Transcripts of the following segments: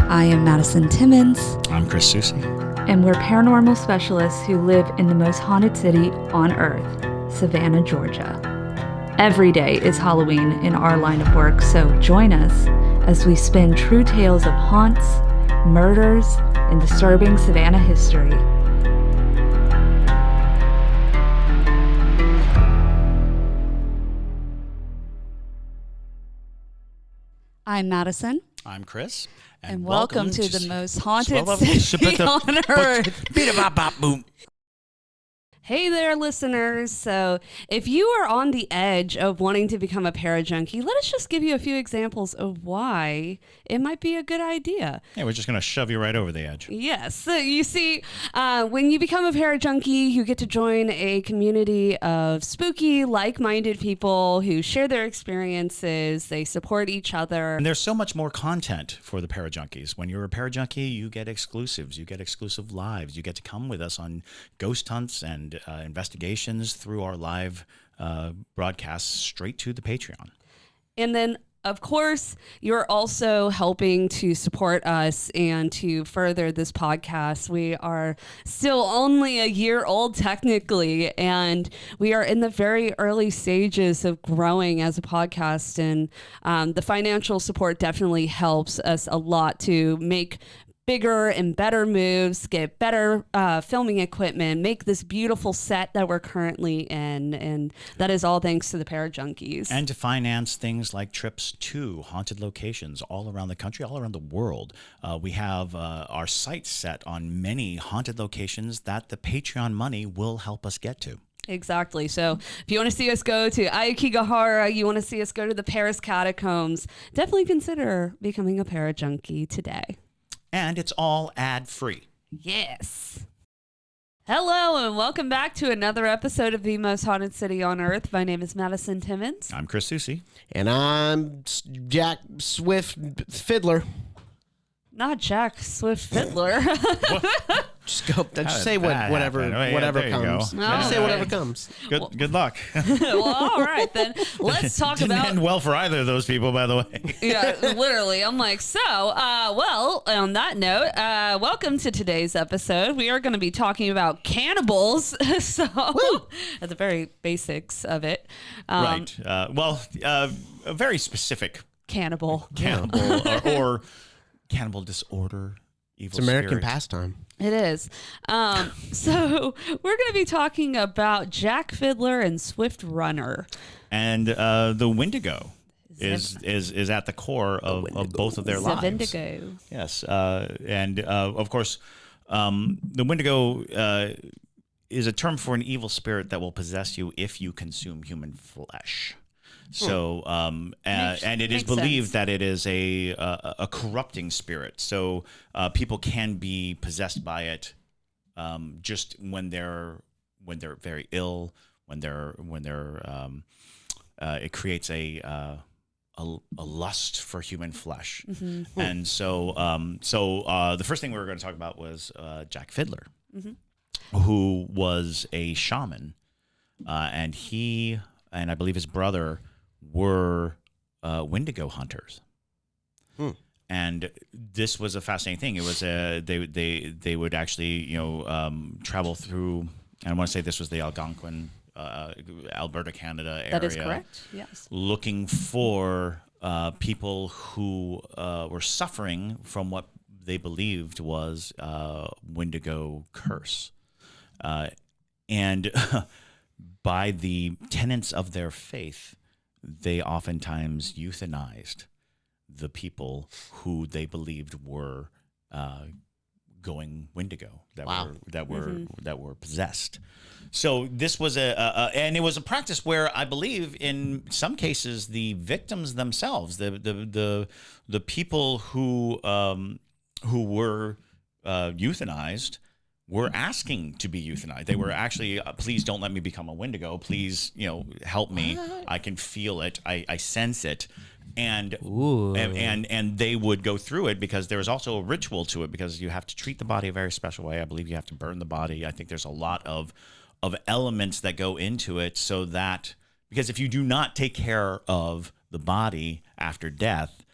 I am Madison Timmons. I'm Chris Susi. And we're paranormal specialists who live in the most haunted city on earth, Savannah, Georgia. Every day is Halloween in our line of work, so join us as we spin true tales of haunts, murders, and disturbing Savannah history. I'm Madison. I'm Chris. And welcome to the most haunted city on earth. Hey there, listeners. So if you are on the edge of wanting to become a parajunkie, let us just give you a few examples of why it might be a good idea. Yeah, we're just going to shove you right over the edge. Yes. So you see, when you become a parajunkie, you get to join a community of spooky, like-minded people who share their experiences. They support each other. And there's so much more content for the parajunkies. When you're a parajunkie, you get exclusives. You get exclusive lives. You get to come with us on ghost hunts and investigations through our live broadcasts straight to the Patreon. And then, of course, you're also helping to support us and to further this podcast. We are still only a year old technically, and we are in the very early stages of growing as a podcast. And the financial support definitely helps us a lot to make bigger and better moves, get better filming equipment, make this beautiful set that we're currently in. And that is all thanks to the Parajunkies. And to finance things like trips to haunted locations all around the country, all around the world. We have our sights set on many haunted locations that the Patreon money will help us get to. Exactly. So if you want to see us go to Aokigahara, you want to see us go to the Paris catacombs, definitely consider becoming a Parajunkie today. And it's all ad-free. Yes. Hello, and welcome back to another episode of The Most Haunted City on Earth. My name is Madison Timmons. I'm Chris Susi. And I'm Jack Fiddler. Not Jack Fiddler. Just go. Just say whatever comes. Go. Just say whatever comes. Good luck. Well, all right then. Let's talk Didn't about. end well for either of those people, by the way. Yeah, literally. I'm like, well, on that note, welcome to today's episode. We are going to be talking about cannibals. So at the very basics of it. Right. A very specific cannibal or cannibal disorder. Evil It's American spirit. pastime. It is. So we're going to be talking about Jack Fiddler and Swift Runner. And the Wendigo is at the core of both of their lives. Wendigo. Yes. And of course, the Wendigo is a term for an evil spirit that will possess you if you consume human flesh. So, and it is believed that it is a corrupting spirit. So people can be possessed by it just when they're very ill, when it creates a lust for human flesh. Mm-hmm. And so the first thing we were going to talk about was Jack Fiddler, mm-hmm. who was a shaman, and he and I believe his brother were Wendigo hunters. And this was a fascinating thing. It was they would actually travel through, and I want to say this was the Algonquian, Alberta, Canada area. That is correct. Yes. Looking for people who were suffering from what they believed was Wendigo curse, and by the tenets of their faith, they oftentimes euthanized the people who they believed were going Wendigo, that were possessed. So this was and it was a practice where I believe in some cases the victims themselves, the people who were euthanized, were asking to be euthanized. They were actually, please don't let me become a Wendigo. Please, help me. I can feel it. I sense it. And they would go through it because there was also a ritual to it, because you have to treat the body a very special way. I believe you have to burn the body. I think there's a lot of elements that go into it, so that, because if you do not take care of the body after death,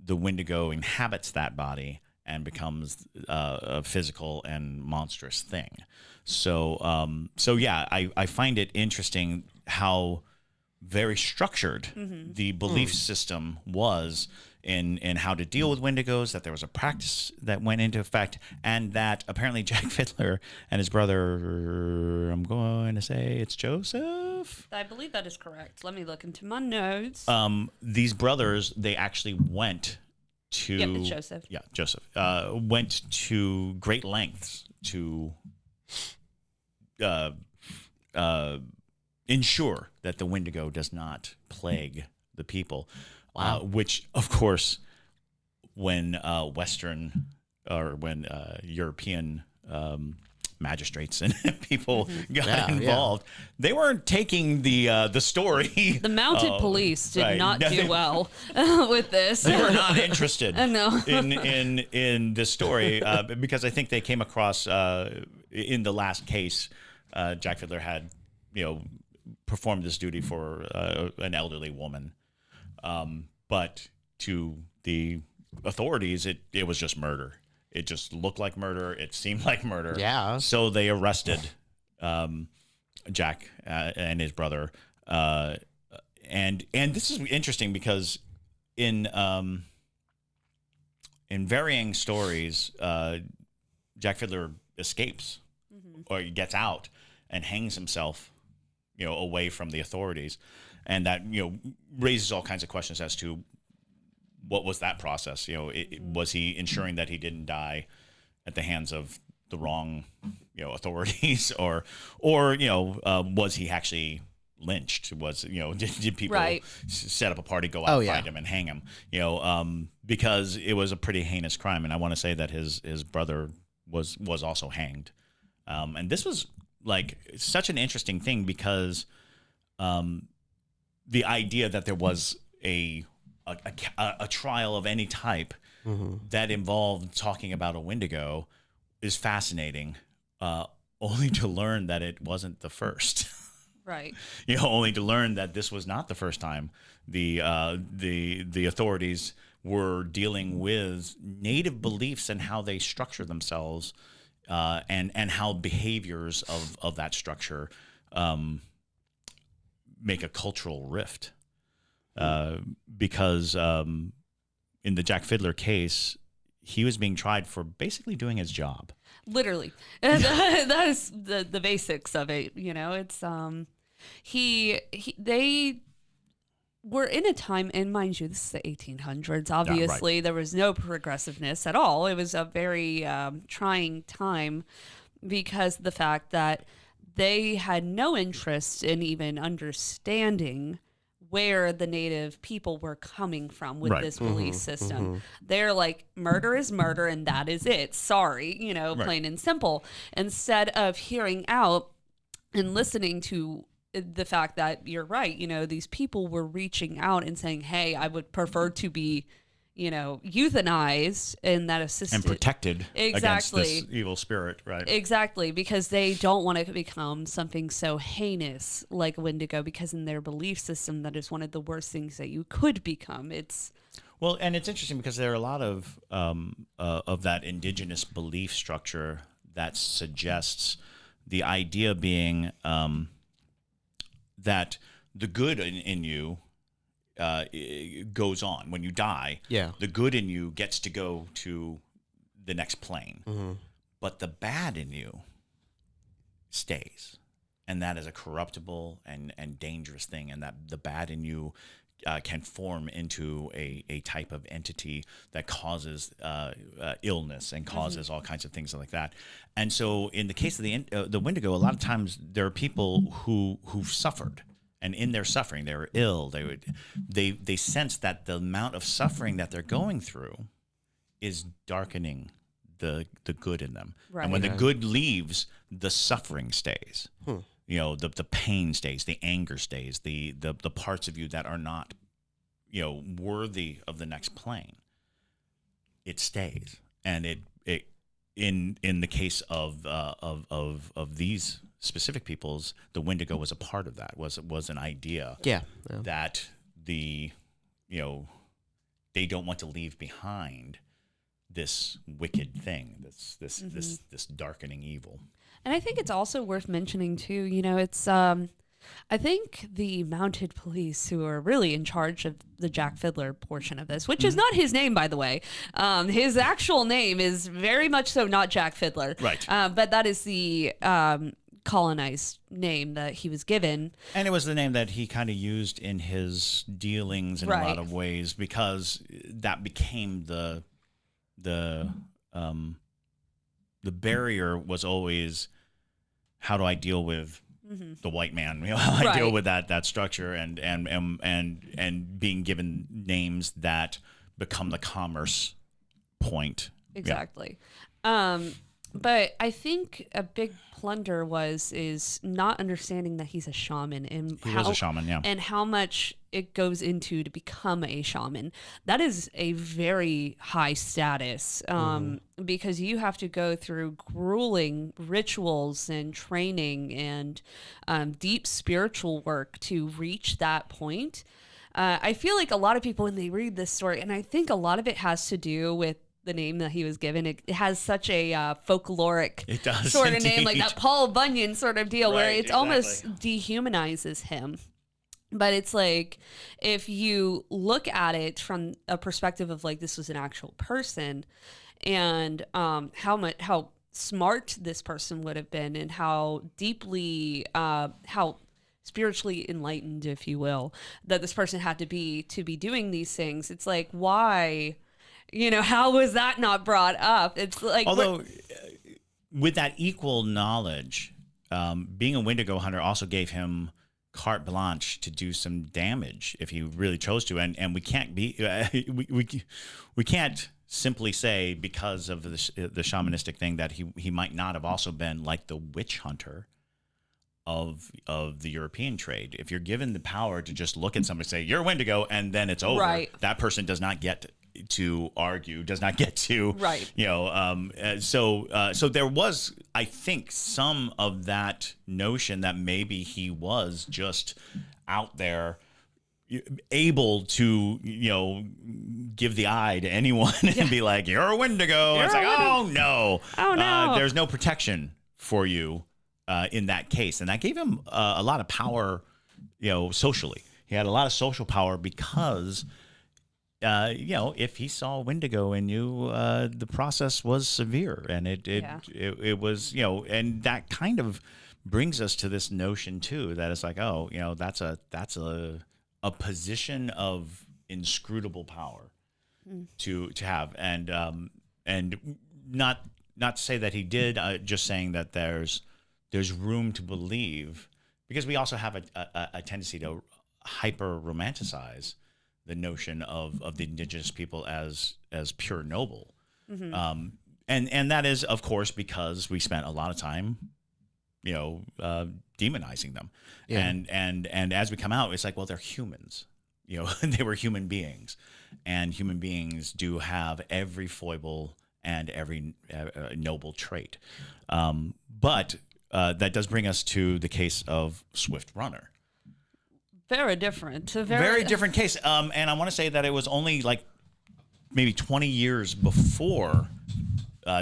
the Wendigo inhabits that body and becomes a physical and monstrous thing. So yeah, I find it interesting how very structured the belief system was in how to deal with Wendigos, that there was a practice that went into effect, and that apparently Jack Fiddler and his brother, I'm going to say it's Joseph. I believe that is correct. Let me look into my notes. These brothers, they actually went to... Yep, it's Joseph. Yeah, Joseph. Went to great lengths to ensure that the Wendigo does not plague the people. Wow. Which, of course, when Western or when European magistrates and people got involved, they weren't taking the story. The mounted police did not do well with this. They were not interested no. in this story because I think they came across in the last case, Jack Fiddler had performed this duty for an elderly woman. But to the authorities, it was just murder. It just looked like murder. It seemed like murder. Yeah. So they arrested Jack and his brother. And this is interesting because in varying stories, Jack Fiddler escapes or he gets out and hangs himself, away from the authorities. And that, raises all kinds of questions as to what was that process? Was he ensuring that he didn't die at the hands of the wrong, authorities, or was he actually lynched? Was did people set up a party, go out, find him, and hang him? Because it was a pretty heinous crime, and I want to say that his brother was also hanged. And this was like such an interesting thing because the idea that there was a trial of any type that involved talking about a Wendigo is fascinating, only to learn that it wasn't the first. Right. Only to learn that this was not the first time the authorities were dealing with native beliefs and how they structure themselves, and how behaviors of that structure make a cultural rift. Because in the Jack Fiddler case, he was being tried for basically doing his job. Literally. That is the basics of it. It's they were in a time, and mind you, this is the 1800s. Obviously, there was no progressiveness at all. It was a very trying time because of the fact that they had no interest in even understanding where the native people were coming from with this belief system. They're like, murder is murder and that is it. Sorry, plain and simple. Instead of hearing out and listening to the fact that you're right, these people were reaching out and saying, hey, I would prefer to be, euthanized and that assisted. And protected against exactly. this evil spirit, right? Exactly, because they don't want to become something so heinous like Wendigo, because in their belief system, that is one of the worst things that you could become. Well, and it's interesting because there are a lot of that indigenous belief structure that suggests the idea being that the good in you goes on when you die. Yeah, the good in you gets to go to the next plane, but the bad in you stays, and that is a corruptible and dangerous thing, and that the bad in you can form into a type of entity that causes illness and causes all kinds of things like that. And so, in the case of the Wendigo, a lot of times there are people who've suffered. And in their suffering, they were ill. They sense that the amount of suffering that they're going through is darkening the good in them. Right. And when the good leaves, the suffering stays. The pain stays, the anger stays, the parts of you that are not, worthy of the next plane. It stays, and it in the case of these specific peoples, the Wendigo was a part of that. Was an idea that they don't want to leave behind this wicked thing, this darkening evil. And I think it's also worth mentioning too, it's I think the mounted police who are really in charge of the Jack Fiddler portion of this, which is not his name, by the way. His actual name is very much so not Jack Fiddler. Right. But that is the colonized name that he was given. And it was the name that he kind of used in his dealings in a lot of ways, because that became the barrier was always, how do I deal with the white man? How I deal with that structure and being given names that become the commerce point. Exactly. Yeah. But I think a big plunder is not understanding that he's a shaman and he was a shaman, yeah, and how much it goes into to become a shaman. That is a very high status, because you have to go through grueling rituals and training and deep spiritual work to reach that point. I feel like a lot of people, when they read this story, and I think a lot of it has to do with the name that he was given. It has such a folkloric sort of name, like that Paul Bunyan sort of deal, where it almost dehumanizes him. But it's like, if you look at it from a perspective of like, this was an actual person, and how smart this person would have been, and how deeply, how spiritually enlightened, if you will, that this person had to be doing these things. It's like, why? How was that not brought up? It's like, although with that equal knowledge, being a Wendigo hunter also gave him carte blanche to do some damage if he really chose to, and we can't we can't simply say, because of the shamanistic thing, that he might not have also been like the witch hunter of the European trade. If you're given the power to just look at somebody and say, you're a Wendigo, and then it's over, that person does not get to argue, does not get to, so there was, I think, some of that notion that maybe he was just out there able to, give the eye to anyone and be like, you're a Wendigo. And it's like, oh no, there's no protection for you in that case. And that gave him a lot of power, socially. He had a lot of social power because if he saw Wendigo in you, the process was severe, and it was, and that kind of brings us to this notion too, that it's like, that's a position of inscrutable power to have, and not to say that he did, just saying that there's room to believe, because we also have a tendency to hyper romanticize the notion of the indigenous people as pure noble. And that is, of course, because we spent a lot of time, demonizing them. Yeah. And as we come out, it's like, well, they're humans, they were human beings, and human beings do have every foible and every noble trait. But that does bring us to the case of Swift Runner. Very different. Very different case. And I want to say that it was only like maybe 20 years before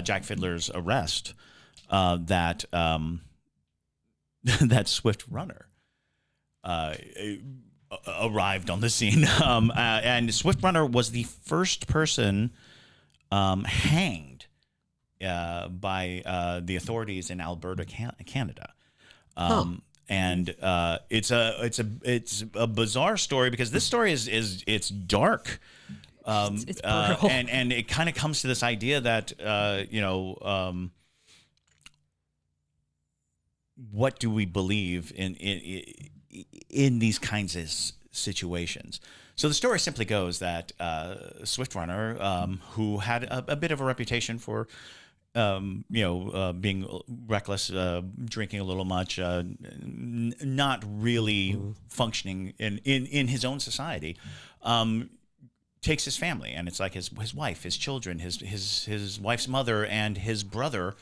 Jack Fiddler's arrest that that Swift Runner arrived on the scene. And Swift Runner was the first person hanged by the authorities in Alberta, Canada. And it's a bizarre story, because this story it's dark, it's brutal. And it kind of comes to this idea that what do we believe in these kinds of situations? So the story simply goes that Swift Runner, who had a bit of a reputation for being reckless, drinking a little much, not really functioning in his own society, takes his family, and it's like his wife, his children, his wife's mother, and his brother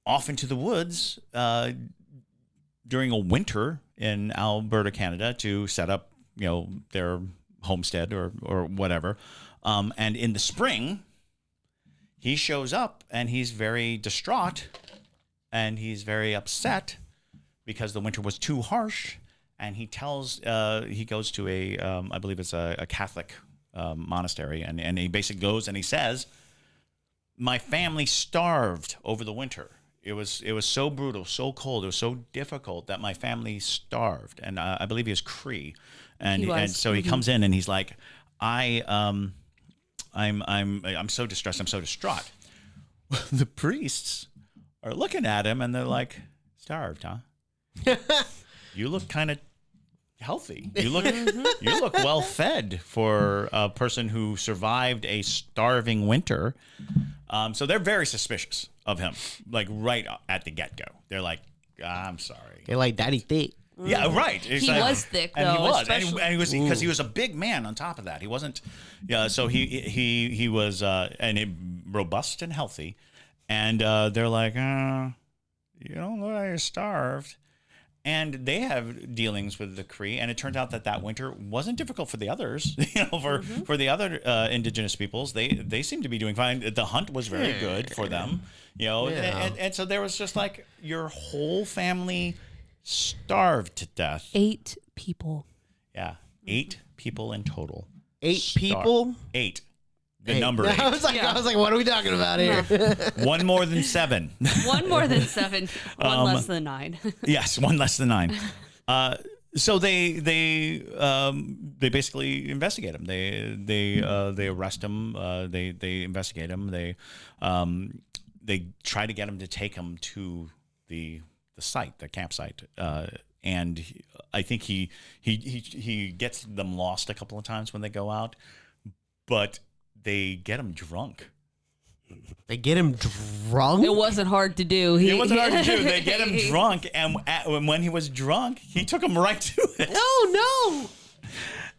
off into the woods during a winter in Alberta, Canada, to set up, their homestead or whatever. And in the spring, he shows up and he's very distraught and he's very upset because the winter was too harsh. And he goes to I believe it's a Catholic monastery, and he basically goes and he says, my family starved over the winter. It was so brutal, so cold, it was so difficult that my family starved. And I believe he was Cree, and so he comes in and he's like, I'm so distressed, I'm so distraught. The priests are looking at him and they're like, starved, huh? You look kind of healthy. You look well fed for a person who survived a starving winter. So they're very suspicious of him, like right at the get go. They're like, I'm sorry. They're like, Daddy thick. Yeah, right. He was thick, though. And he was, and he was because he was a big man. On top of that, he wasn't. Yeah, so he was robust and healthy, and they're like, you don't look like you're starved. And they have dealings with the Cree, and it turns out that winter wasn't difficult for the others. For the other indigenous peoples, they seem to be doing fine. The hunt was very good for them, and so there was just like your whole family starved to death. 8 people. Yeah, 8 people in total. 8 people. 8. The number 8. I was like, what are we talking about here? One more than 7. One more than 7. One less than 9. Yes, one less than 9. So they basically investigate him. They arrest him. They investigate him. They try to get him to take him to the site, the campsite. And I think he gets them lost a couple of times when they go out, but they get him drunk. They get him drunk? It wasn't hard to do. It wasn't hard to do. They get him drunk, and when he was drunk, he took him right to it. Oh, no.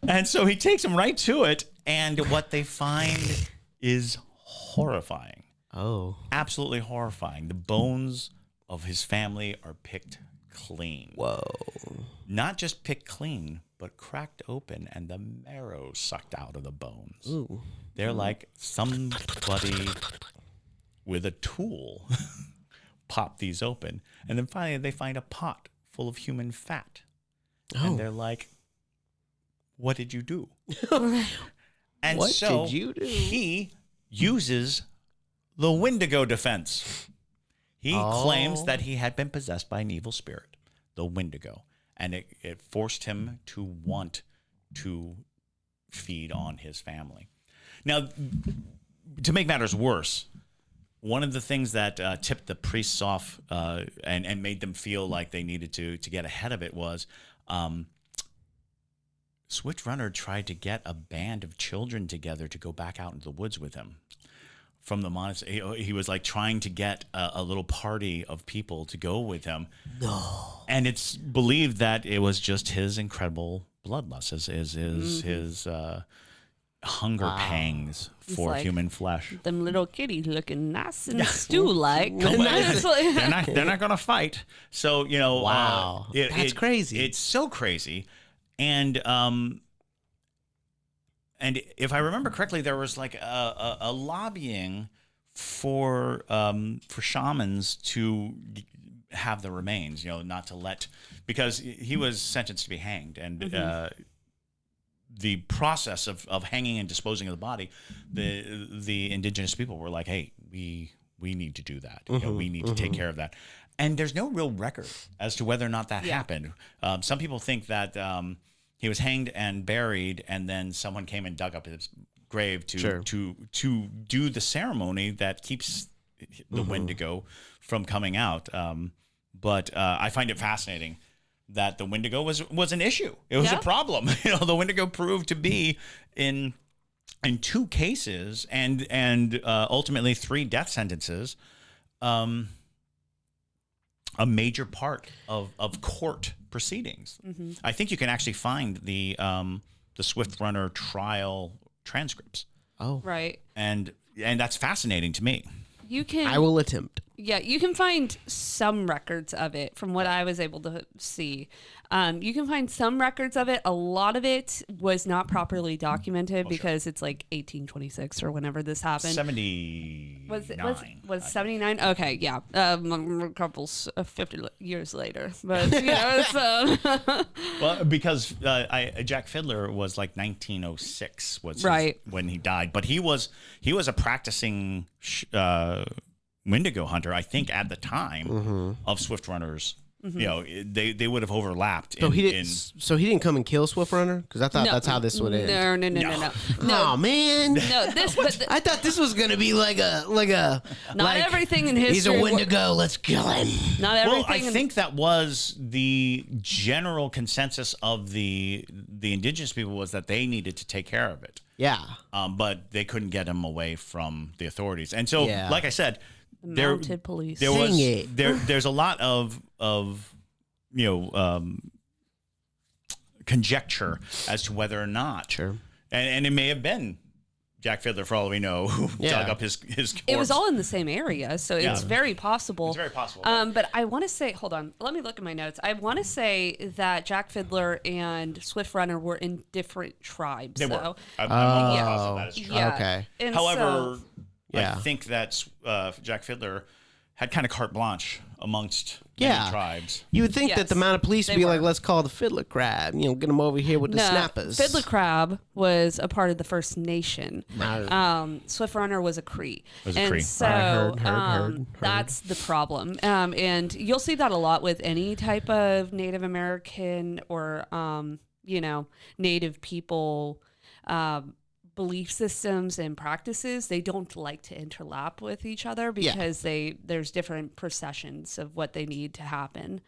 And so he takes him right to it, and what they find is horrifying. Oh. Absolutely horrifying. The bones of his family are picked clean. Whoa. Not just picked clean, but cracked open and the marrow sucked out of the bones. Ooh. They're like somebody with a tool popped these open. And then finally they find a pot full of human fat. Oh. And they're like, what did you do? And what so did you do? He uses the Wendigo defense. He claims that he had been possessed by an evil spirit, the Wendigo, and it forced him to want to feed on his family. Now, to make matters worse, one of the things that tipped the priests off and made them feel like they needed to get ahead of it was Switch Runner tried to get a band of children together to go back out into the woods with him. From the monastery, he was like trying to get a little party of people to go with him. No, and it's believed that it was just his incredible bloodlust, his hunger pangs for like human flesh. Them little kitties looking nice and stew-like. They're not going to fight. So wow, that's crazy. It's so crazy, and if I remember correctly, there was like a lobbying for shamans to have the remains, not to let, because he was sentenced to be hanged, and the process of hanging and disposing of the body, the indigenous people were like, hey, we need to do that. We need to take care of that. And there's no real record as to whether or not that happened. Some people think that he was hanged and buried, and then someone came and dug up his grave to do the ceremony that keeps the Wendigo from coming out. But I find it fascinating that the Wendigo was an issue. It was a problem. The Wendigo proved to be in 2 cases and ultimately 3 death sentences. A major part of court proceedings. I think you can actually find the Swift Runner trial transcripts. Oh, right. And that's fascinating to me. You can. I will attempt. Yeah, you can find some records of it from what I was able to see. You can find some records of it. A lot of it was not properly documented because it's like 1826 or whenever this happened. 79. Was 79? Okay, yeah. A couple 50 years later. But, you know, it's... Well, because Jack Fiddler was like 1906 was when he died. But he was a practicing Wendigo hunter, I think, at the time of Swift Runners. You know, they would have overlapped. So he didn't come and kill Swift Runner, because I thought that's how this would end. No. Oh man, no. I thought this was gonna be like a not everything in history. He's a Wendigo. Let's kill him. Not everything. Well, I think that was the general consensus of the indigenous people, was that they needed to take care of it. Yeah. But they couldn't get him away from the authorities, and so, like I said. Mounted police. There's a lot of conjecture as to whether or not. Sure. And it may have been Jack Fiddler, for all we know, who dug up his corpse. It was all in the same area, so it's very possible. It's very possible. But I want to say, hold on, let me look at my notes. I want to say that Jack Fiddler and Swift Runner were in different tribes. They were. I'm positive that is true. Yeah. Okay. And However, I think that Jack Fiddler had kind of carte blanche amongst many tribes. You would think that the amount of police would be like, let's call the Fiddler Crab, get them over here with the snappers. Fiddler Crab was a part of the First Nation. Swift Runner was a Cree. So heard. That's the problem. And you'll see that a lot with any type of Native American or, Native people belief systems and practices. They don't like to interlap with each other because there's different processions of what they need to happen.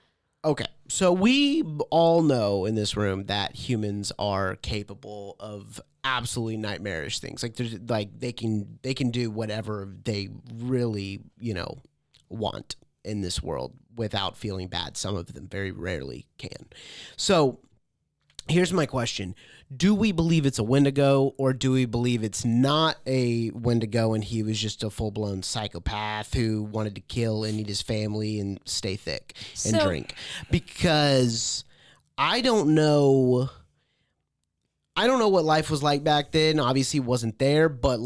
Okay, so we all know in this room that humans are capable of absolutely nightmarish things. Like there's they can do whatever they really want in this world without feeling bad. Some of them very rarely can. So here's my question. Do we believe it's a Wendigo, or do we believe it's not a Wendigo and he was just a full-blown psychopath who wanted to kill and eat his family and stay thick and drink? Because I don't know what life was like back then. Obviously wasn't there, but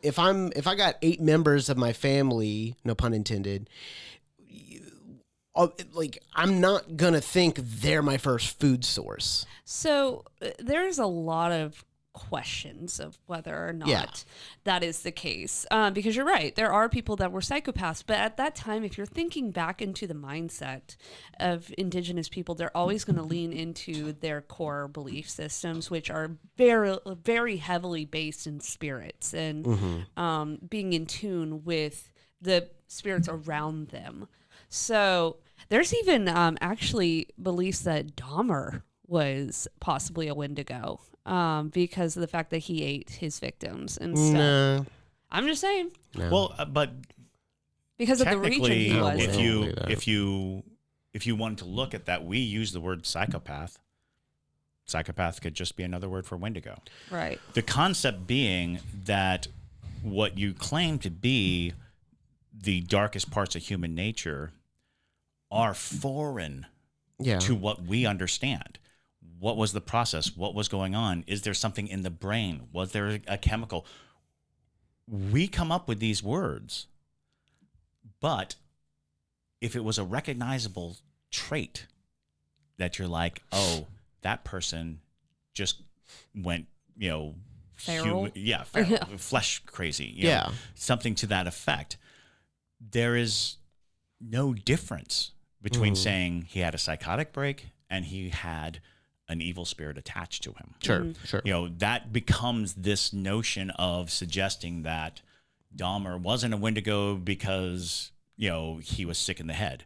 if I got 8 members of my family, no pun intended, I'm not gonna think they're my first food source. So there's a lot of questions of whether or not that is the case, because you're right, there are people that were psychopaths, but at that time, if you're thinking back into the mindset of indigenous people, they're always going to lean into their core belief systems, which are very, very heavily based in spirits and being in tune with the spirits around them. So there's even actually beliefs that Dahmer was possibly a Wendigo because of the fact that he ate his victims and stuff. No. I'm just saying. No. Well, but because of the region he was if you wanted to look at that, we use the word psychopath. Psychopath could just be another word for Wendigo. Right. The concept being that what you claim to be the darkest parts of human nature are foreign to what we understand. What was the process? What was going on? Is there something in the brain? Was there a chemical? We come up with these words, but if it was a recognizable trait that you're like, oh, that person just went, feral? Feral, flesh crazy, you know, something to that effect. There is no difference between saying he had a psychotic break and he had an evil spirit attached to him. Sure. That becomes this notion of suggesting that Dahmer wasn't a Wendigo because, he was sick in the head.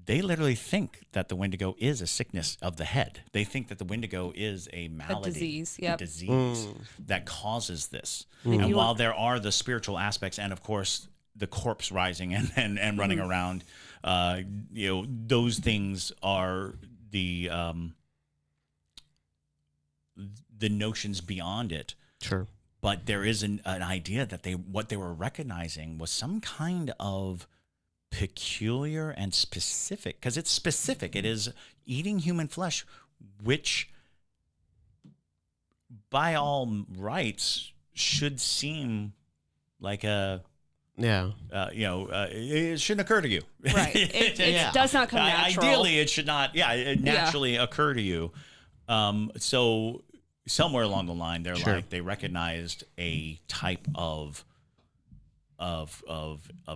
They literally think that the Wendigo is a sickness of the head. They think that the Wendigo is a malady, a disease, that causes this. And while there are the spiritual aspects and, of course, the corpse rising and running around, those things are the notions beyond it. Sure. but there is an idea that what they were recognizing was some kind of peculiar and specific, because it's specific. It is eating human flesh, which by all rights should seem like it shouldn't occur to you. Right. It does not come natural. Ideally, it should not. Yeah, it naturally occur to you. So somewhere along the line, they recognized a type of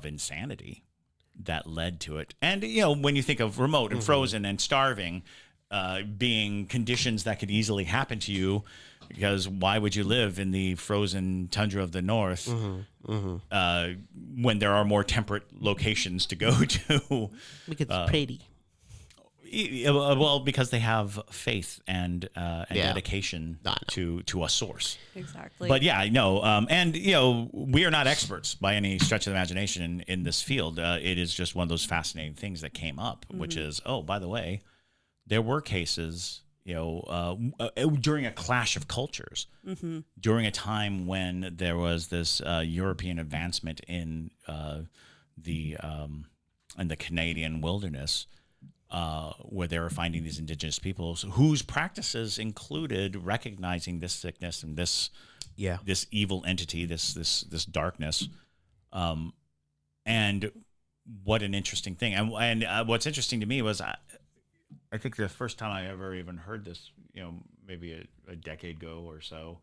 insanity that led to it. And when you think of remote and frozen and starving being conditions that could easily happen to you, because why would you live in the frozen tundra of the north when there are more temperate locations to go to? Because it's pretty. Well, because they have faith and dedication to a source. Exactly. But yeah, no, and we are not experts by any stretch of the imagination in this field. It is just one of those fascinating things that came up, which is, by the way, there were cases, during a clash of cultures, during a time when there was this European advancement in the Canadian wilderness. Where they were finding these indigenous peoples whose practices included recognizing this sickness and this evil entity, this darkness, and what an interesting thing. And what's interesting to me was I think the first time I ever even heard this, maybe a decade ago or so,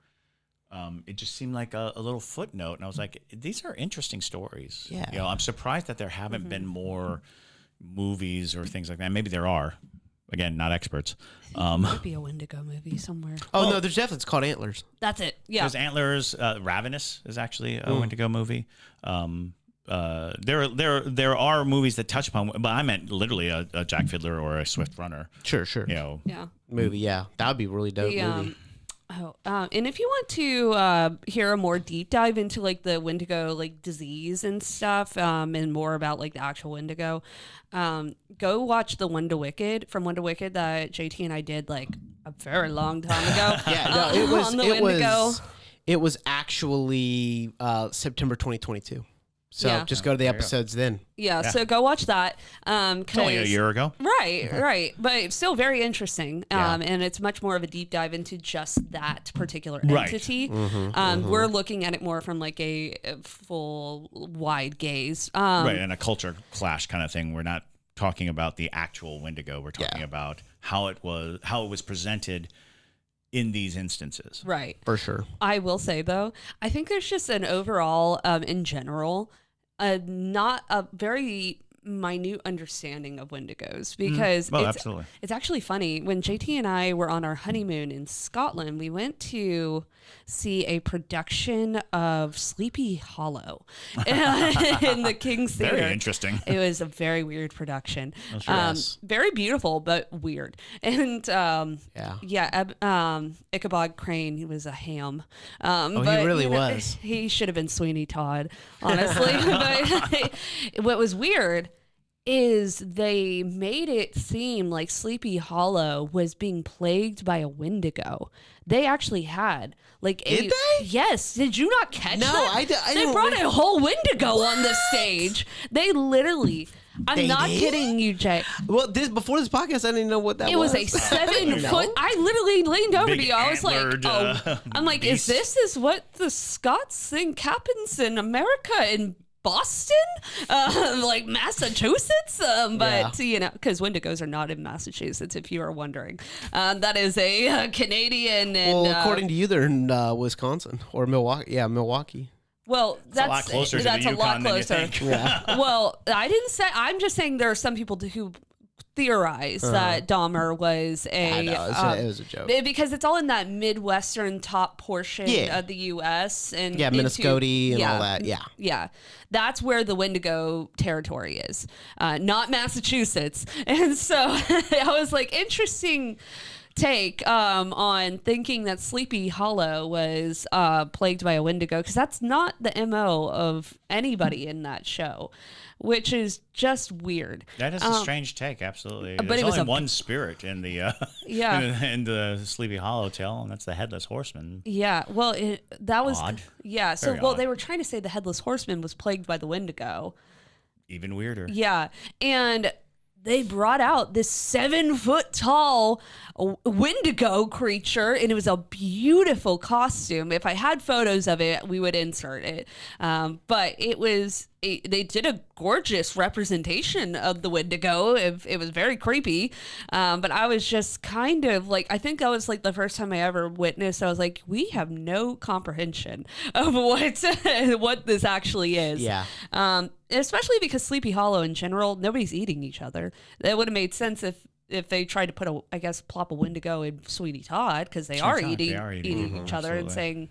it just seemed like a little footnote, and I was like, these are interesting stories. Yeah, I'm surprised that there haven't been more movies or things like that. Maybe there are. Again, not experts. Might be a Wendigo movie somewhere. No, there's definitely. It's called Antlers. That's it. Yeah. There's Antlers. Ravenous is actually a Wendigo movie. There are movies that touch upon, but I meant literally a Jack Fiddler or a Swift Runner. Sure. Yeah. Movie. Yeah, that would be really dope. Movie. And if you want to hear a more deep dive into like the Wendigo disease and stuff, and more about the actual Wendigo, go watch the Wicked that JT and I did a very long time ago. It was actually September 2022. So just go to the episodes then. Yeah, so go watch that. It's only a year ago. Right. But it's still very interesting. And it's much more of a deep dive into just that particular entity. We're looking at it more from a full wide gaze. Right, and a culture clash kind of thing. We're not talking about the actual Wendigo. We're talking about how it was presented in these instances. Right. For sure. I will say, though, I think there's just an overall, in general, not a very minute understanding of Wendigos, because absolutely. It's actually funny. When JT and I were on our honeymoon in Scotland, we went to see a production of Sleepy Hollow in the King's Theatre. Very interesting. It was a very weird production. Very beautiful, but weird. And Ichabod Crane, he was a ham. But, he really was. He should have been Sweeney Todd, honestly. But what was weird is they made it seem like Sleepy Hollow was being plagued by a Wendigo. They actually had did they? Yes. Did you not catch that? I they brought a whole Wendigo on the stage. They literally. I'm not kidding you, Jay. Well, before this podcast, I didn't know what that was. It was a 7 foot. I literally leaned over to you. I was I'm like, beast. is what the Scots think happens in America in Boston, Massachusetts, because Wendigos are not in Massachusetts, if you are wondering. That is a Canadian. And, according to you, they're in Wisconsin or Milwaukee. Yeah, Milwaukee. Well, that's a lot closer to the Yukon than you think. Yeah. Well, I didn't say. I'm just saying there are some people who theorize that Dahmer was it was a joke, because it's all in that Midwestern top portion of the U.S. and Minnesota and all that. Yeah, that's where the Wendigo territory is, not Massachusetts. And so I was like, interesting take on thinking that Sleepy Hollow was plagued by a Wendigo, because that's not the MO of anybody in that show, which is just weird. That is a strange take, absolutely. But There's it was only one spirit in the in the Sleepy Hollow tale, and that's the Headless Horseman. Yeah, well, that was Odd. Yeah, so Very well, odd. they were trying to say the Headless Horseman was plagued by the Wendigo. Even weirder. Yeah, and they brought out this 7-foot tall Wendigo creature, and it was a beautiful costume. If I had photos of it, we would insert it. But they did a gorgeous representation of the Wendigo. It was very creepy. But I was just kind of like, I think that was like the first time I ever witnessed. I was like, we have no comprehension of what this actually is. Yeah. Especially because Sleepy Hollow in general, nobody's eating each other. That would have made sense if they tried to put plop a Wendigo in Sweeney Todd, because they are eating each other and saying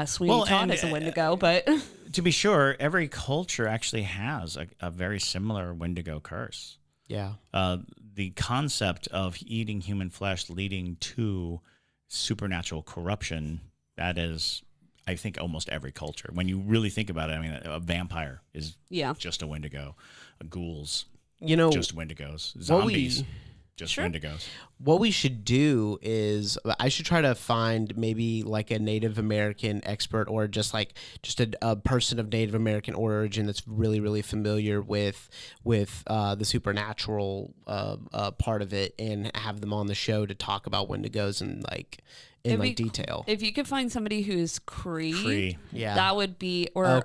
Sweeney Todd is a Wendigo. But to be sure, every culture actually has a very similar Wendigo curse. Yeah. The concept of eating human flesh leading to supernatural corruption, that is, I think, almost every culture. When you really think about it, I mean, a vampire is just a Wendigo. Ghouls, just Wendigos. Zombies, just Wendigos. What we should do is I should try to find maybe like a Native American expert, or just a person of Native American origin that's really, really familiar with the supernatural part of it, and have them on the show to talk about Wendigos and in detail. If you could find somebody who's Cree, yeah, that would be, or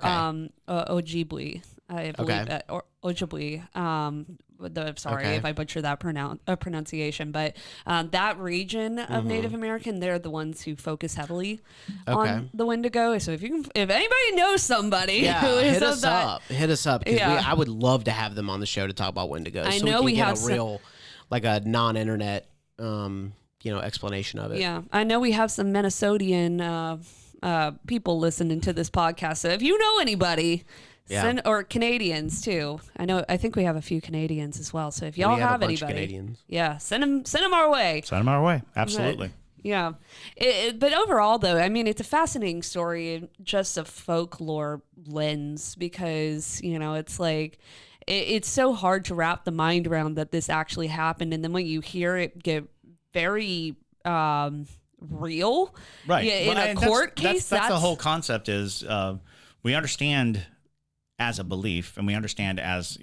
Ojibwe, I believe, or Ojibwe. Sorry if I butcher that pronunciation, but that region of Native American, they're the ones who focus heavily on the Wendigo. So if anybody knows somebody, who is hit us up, because I would love to have them on the show to talk about Wendigos. I know we have a real, like a non-internet, explanation of it. Yeah, I know we have some Minnesotan people listening to this podcast. So if you know anybody. Yeah. Or Canadians too. I think we have a few Canadians as well. So if y'all have anybody, send them our way. Send them our way. Absolutely. But overall, though, I mean, it's a fascinating story, just a folklore lens, because it's like it's so hard to wrap the mind around that this actually happened, and then when you hear it get very real, right? In a court case. That's the whole concept. Is we understand as a belief, and we understand as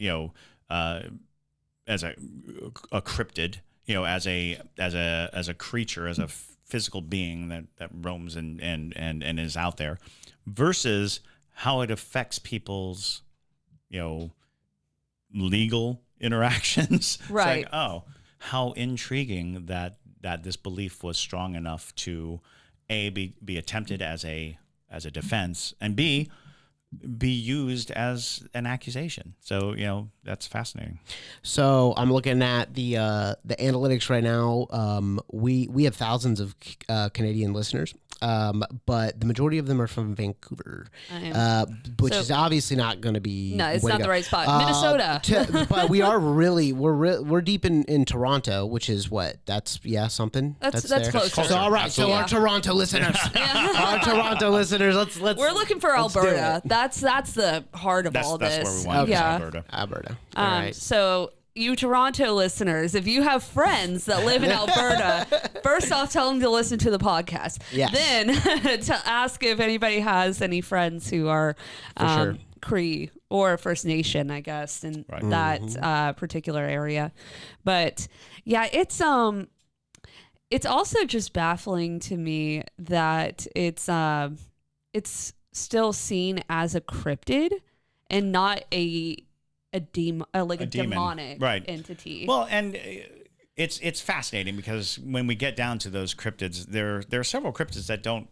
as a cryptid, as a creature, as a physical being that roams and is out there, versus how it affects people's legal interactions. Right. It's like, how intriguing that this belief was strong enough to be attempted as a defense, and be used as an accusation. So that's fascinating. So I'm looking at the analytics right now. We have thousands of Canadian listeners, but the majority of them are from Vancouver, which is obviously not going to be. No, it's not the right spot. Minnesota, but we are we're deep in Toronto, which is what something that's there. closer. So all right, so our Toronto listeners, let's we're looking for Alberta. That's the heart of all this. That's where we want to be. Alberta. All right. So you Toronto listeners, if you have friends that live in Alberta, first off, tell them to listen to the podcast. Yes. Then to ask if anybody has any friends who are Cree or First Nation, I guess, in that particular area. But yeah, it's also just baffling to me that it's still seen as a cryptid and not a demonic entity. Well, and it's fascinating, because when we get down to those cryptids, there are several cryptids that don't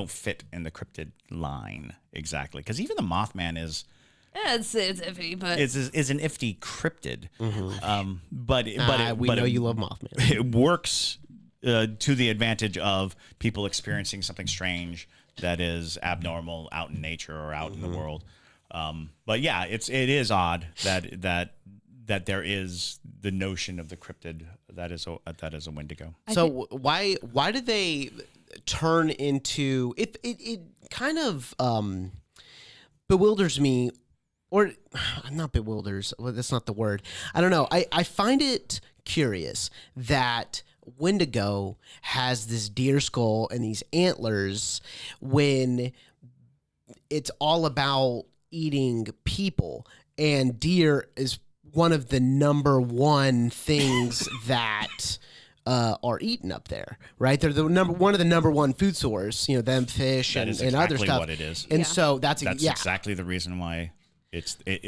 fit in the cryptid line exactly, because even the Mothman is. It's iffy, but is an iffy cryptid. But we know you love Mothman. It works to the advantage of people experiencing something strange that is abnormal out in nature or out in the world. But yeah, it is odd that that there is the notion of the cryptid that is a Wendigo. So why did they turn into it? It kind of bewilders me, or not bewilders. Well, that's not the word. I don't know. I find it curious that Wendigo has this deer skull and these antlers when it's all about eating people, and deer is one of the number one things that are eaten up there, right? They're one of the number one food source. You know, them fish That and, is and other exactly stuff. what it is. And so that's exactly the reason why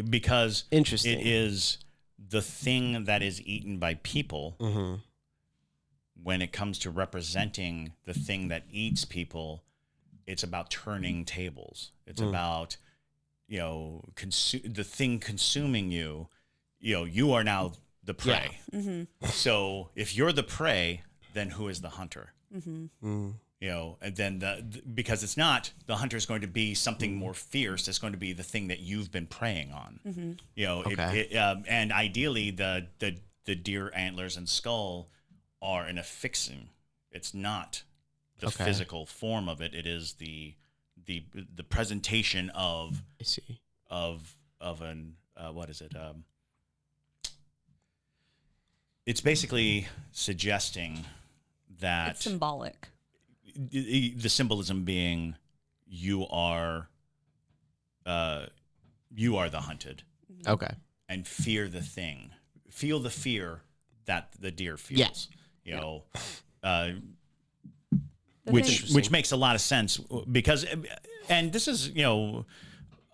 because Interesting. it is the thing that is eaten by people. Mm-hmm. When it comes to representing the thing that eats people, it's about turning tables. It's about, the thing consuming you. You are now the prey. Yeah. Mm-hmm. So if you're the prey, then who is the hunter? Mm-hmm. And then because it's not, the hunter is going to be something more fierce. It's going to be the thing that you've been preying on. Okay. And ideally the deer antlers and skull are an affixing. It's not the physical form of it. It is the presentation of. I see. Of an what is it? It's basically suggesting that It's symbolic. The symbolism being you are the hunted. Okay. And fear the thing. Feel the fear that the deer feels. Which makes a lot of sense because, and this is a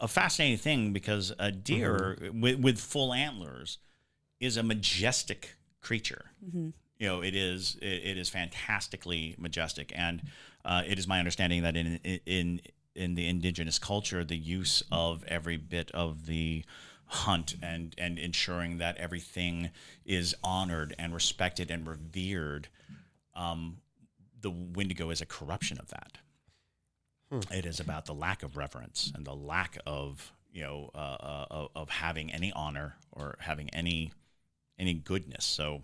fascinating thing because a deer with full antlers is a majestic creature. Mm-hmm. It is fantastically majestic, and it is my understanding that in the indigenous culture, the use of every bit of the hunt and ensuring that everything is honored and respected and revered, the Wendigo is a corruption of that. It is about the lack of reverence and the lack of of having any honor or having any goodness. So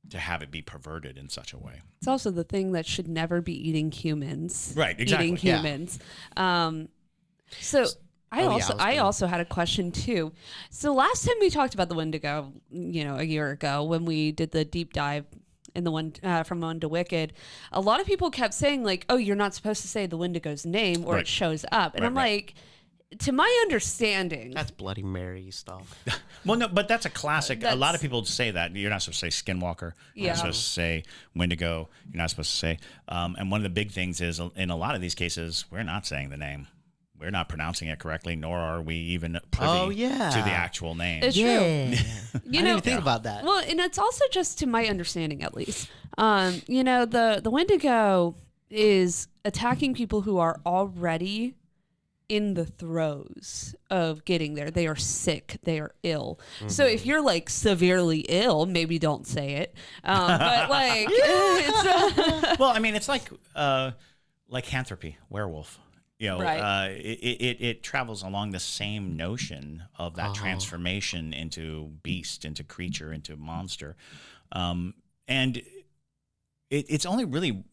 to have it be perverted in such a way. It's also the thing that should never be eating humans. Right, exactly. Eating humans. So I also had a question too. So last time we talked about the Wendigo, a year ago when we did the deep dive in the one from One to Wicked, a lot of people kept saying like, "Oh, you're not supposed to say the Wendigo's name or it shows up," and I'm like, to my understanding, that's Bloody Mary stuff. Well, no, but that's a classic. A lot of people say that you're not supposed to say Skinwalker. You're not supposed to say Wendigo. You're not supposed to say. And one of the big things is in a lot of these cases, we're not saying the name. We're not pronouncing it correctly, nor are we even privy to the actual name. It's true. I didn't even think about that. Well, and it's also just to my understanding, at least. The Wendigo is attacking people who are already in the throes of getting there. They are sick. They are ill. Mm-hmm. So if you're like severely ill, maybe don't say it. But like, it's, well, I mean, it's like lycanthropy, werewolf. It travels along the same notion of that transformation into beast, into creature, into monster. And it's only really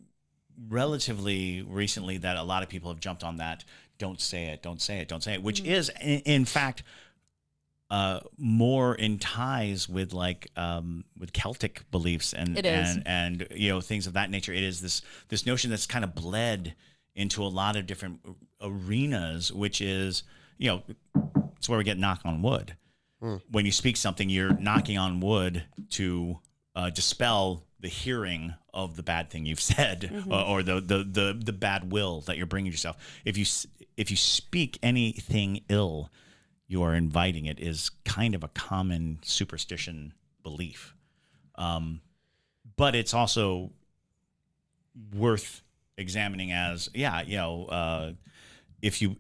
relatively recently that a lot of people have jumped on that. Don't say it, don't say it, don't say it, which is, in fact, more in ties with with Celtic beliefs and things of that nature. It is this notion that's kind of bled into a lot of different arenas, which is, it's where we get knock on wood. When you speak something, you're knocking on wood to dispel the hearing of the bad thing you've said, or the bad will that you're bringing yourself. If you speak anything ill, you are inviting it, is kind of a common superstition belief. But it's also worth examining as if you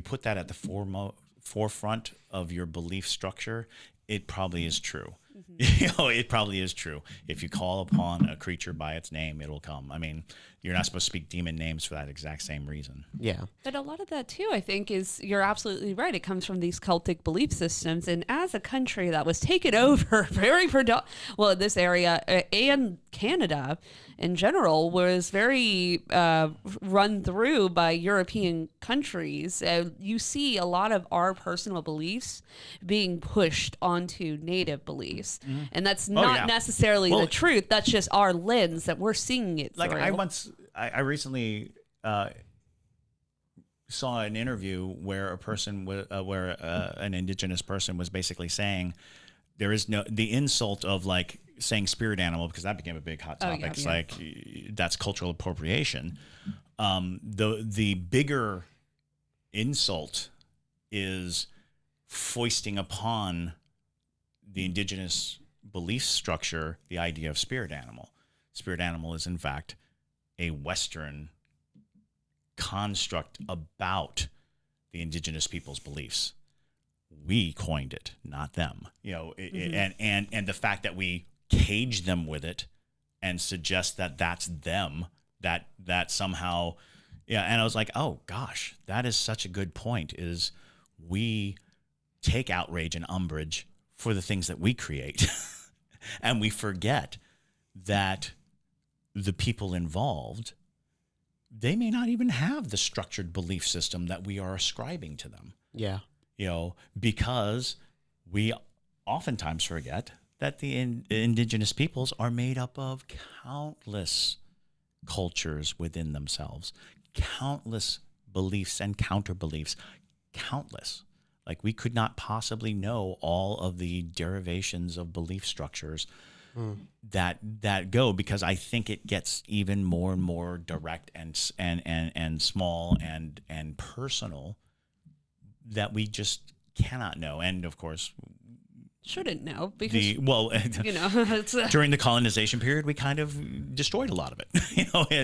put that at the forefront of your belief structure, it probably is true. Mm-hmm. It probably is true. If you call upon a creature by its name, it'll come. I mean, you're not supposed to speak demon names for that exact same reason. Yeah. But a lot of that too, I think, is you're absolutely right. It comes from these cultic belief systems, and as a country that was taken over this area and Canada in general was very run through by European countries. You see a lot of our personal beliefs being pushed onto native beliefs, and that's not necessarily the truth. That's just our lens that we're seeing it through. I recently saw an interview where a person an indigenous person was basically saying there is the insult of like saying spirit animal, because that became a big hot topic. It's like that's cultural appropriation. The bigger insult is foisting upon the indigenous belief structure the idea of spirit animal. Spirit animal is in fact a Western construct about the indigenous people's beliefs. We coined it, not them. And the fact that we cage them with it and suggest that that's them, that somehow, And I was like, oh gosh, that is such a good point. Is we take outrage and umbrage for the things that we create, and we forget that the people involved, they may not even have the structured belief system that we are ascribing to them. Yeah. Because we oftentimes forget that the indigenous peoples are made up of countless cultures within themselves, countless beliefs and counter beliefs, countless. Like, we could not possibly know all of the derivations of belief structures that go, because I think it gets even more and more direct and small and personal that we just cannot know. And of course, shouldn't know, because it's during the colonization period, we kind of destroyed a lot of it,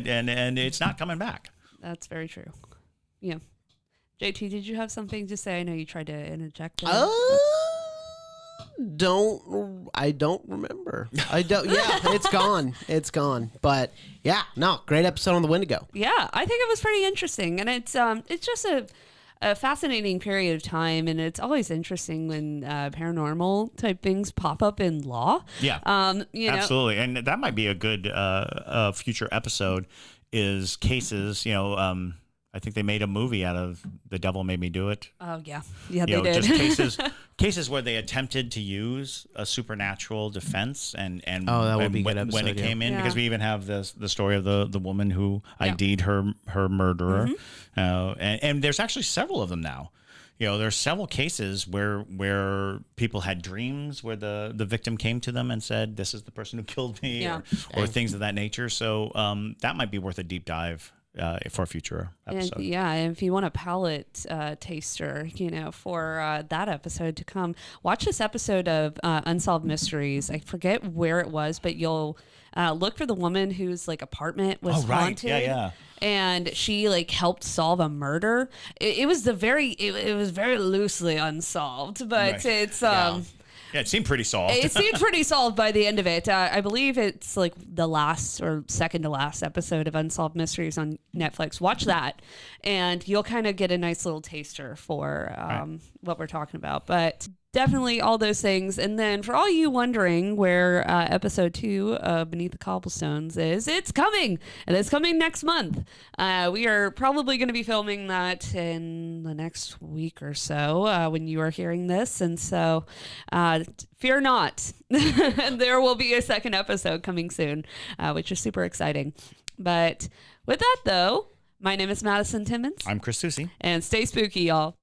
and it's not coming back. That's very true. Yeah. JT, did you have something to say? I know you tried to interject there. I don't remember. I don't. Yeah, it's gone. But yeah, no, great episode on the Wendigo. Yeah, I think it was pretty interesting, and it's just a fascinating period of time, and it's always interesting when paranormal type things pop up in law. Yeah, absolutely, and that might be a good future episode. Is cases, I think they made a movie out of The Devil Made Me Do It. Oh yeah, they did. Just cases where they attempted to use a supernatural defense, and that would be a good episode, when it came in, because we even have the story of the woman who ID'd her murderer, and there's actually several of them now. There's several cases where people had dreams where the victim came to them and said, "This is the person who killed me," or things of that nature. So that might be worth a deep dive for a future episode. And if you want a palate taster, for that episode to come, watch this episode of Unsolved Mysteries. I forget where it was, but you'll look for the woman whose apartment was haunted. Yeah. And she helped solve a murder. It was very loosely unsolved, but it's Yeah, it seemed pretty solved. It seemed pretty solved by the end of it. I believe it's the last or second to last episode of Unsolved Mysteries on Netflix. Watch that, and you'll kind of get a nice little taster for what we're talking about. But definitely all those things. And then for all you wondering where episode 2 of Beneath the Cobblestones is, it's coming, and it's coming next month. We are probably going to be filming that in the next week or so when you are hearing this. And so fear not, there will be a second episode coming soon, which is super exciting. But with that, though, my name is Madison Timmons. I'm Chris Soucy. And stay spooky, y'all.